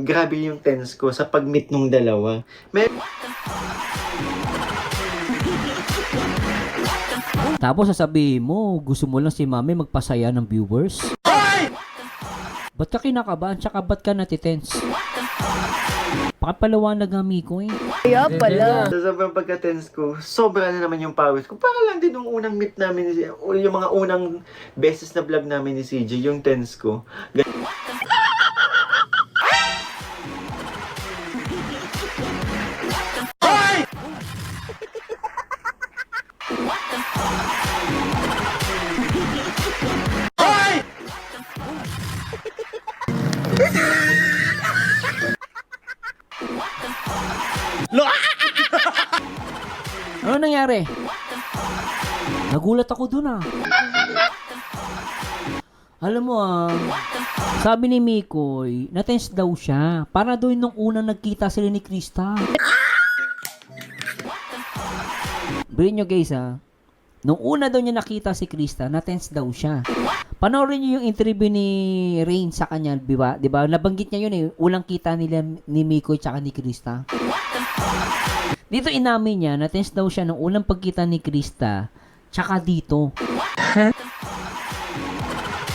grabe yung tense ko sa pag-meet nung dalawa. Tapos sasabihin mo, gusto mo lang si mami magpasaya ng viewers? Ba't ka kinakabahan? Tsaka ba't ka natitense? Pakapalawanag nga, Miko eh. Kaya pala. Sa sobrang pagka-tense ko, sobra na naman yung pawis ko. Para lang din nung unang meet namin, yung mga unang beses na vlog namin ni CJ, yung tense ko. Ano nangyari? Nagulat ako dun ah. Alam mo sabi ni Mikoy, na-tense daw siya. Para doon nung unang nagkita sila ni Krista. Bilhin nyo guys nung una daw niya nakita si Krista, na-tense daw siya. Panoorin niyo yung interview ni Rain sa kanya, di ba? Nabanggit niya yun unang kita nila ni Mikoy tsaka ni Krista. Dito inamin niya, na-tense daw siya nung unang pagkita ni Krista, tsaka dito.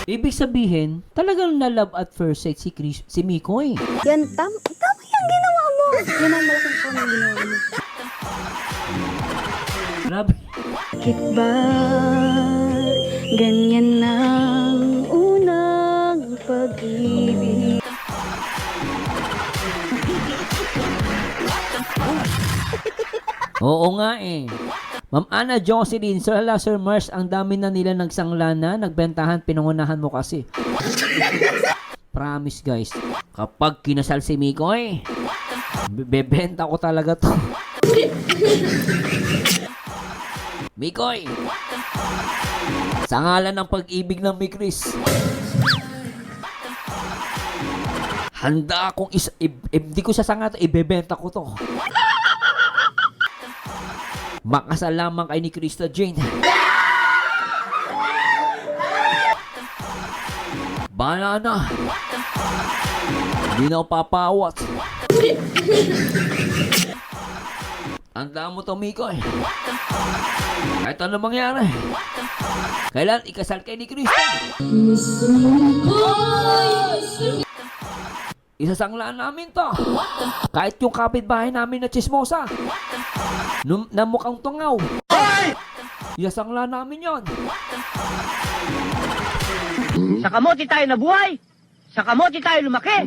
Ibig sabihin, talagang na love at first sight si Mikoy. Yan, tama yung ginawa mo. Yan ang malaking po ng ginawa mo. Grabe. Bakit ba ganyan ang unang pag-ibig? Oo nga Ma'am Ana Jocelyn, Sir Sir Mars, ang dami na nila nagsangla na, nagbentahan, pinangunahan mo kasi. Promise guys, kapag kinasal si Mikoy, bebenta ko talaga to. Mikoy, sa ngalan ng pag-ibig ng Mikris, handa akong hindi ko sasanga to, ibebenta ko to. Makasal lamang kay ni Krista Jane. Bahala na. Hindi na ako papawat. Tandaan mo to, Mikoy. Kahit ano mangyari, kailan ikasal kay ni Krista? Isasanglaan namin to. Kahit yung kapitbahay namin na chismosa, na mukhang tungaw, isasanglaan namin yon. Sa kamote tayo nabuhay, sa kamote tayo lumaki.